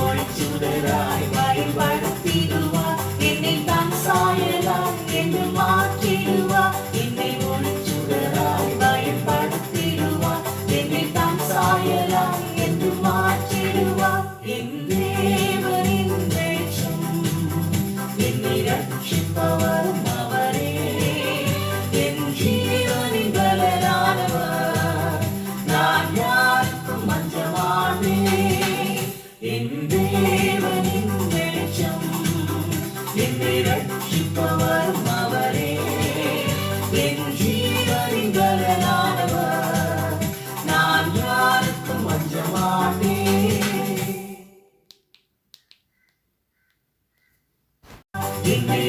ஒளிச்சுடராய் பயன்படுத்திடுவார். என்னை தான் சாயலாய் என்று மாற்றிடுவார். என்னை ஒளிச்சுடராய் பயன்படுத்திடுவார். என்னை தான் சாயலாய் என்று மாற்றிடுவார். என் தேவனின் வெளிச்சம், என்னை ரட்சிப்பவரும் அவரே. என் ஜீவனின் பலனானவர், நான் யாருக்கும் அஞ்ச மாட்டேன். என் தேவனின் வெளிச்சம், என்னை ரட்சிப்பவரும் அவரே. என் ஜீவனின் பலனானவர், நான் யாருக்கும் அஞ்ச மாட்டேன். என்னை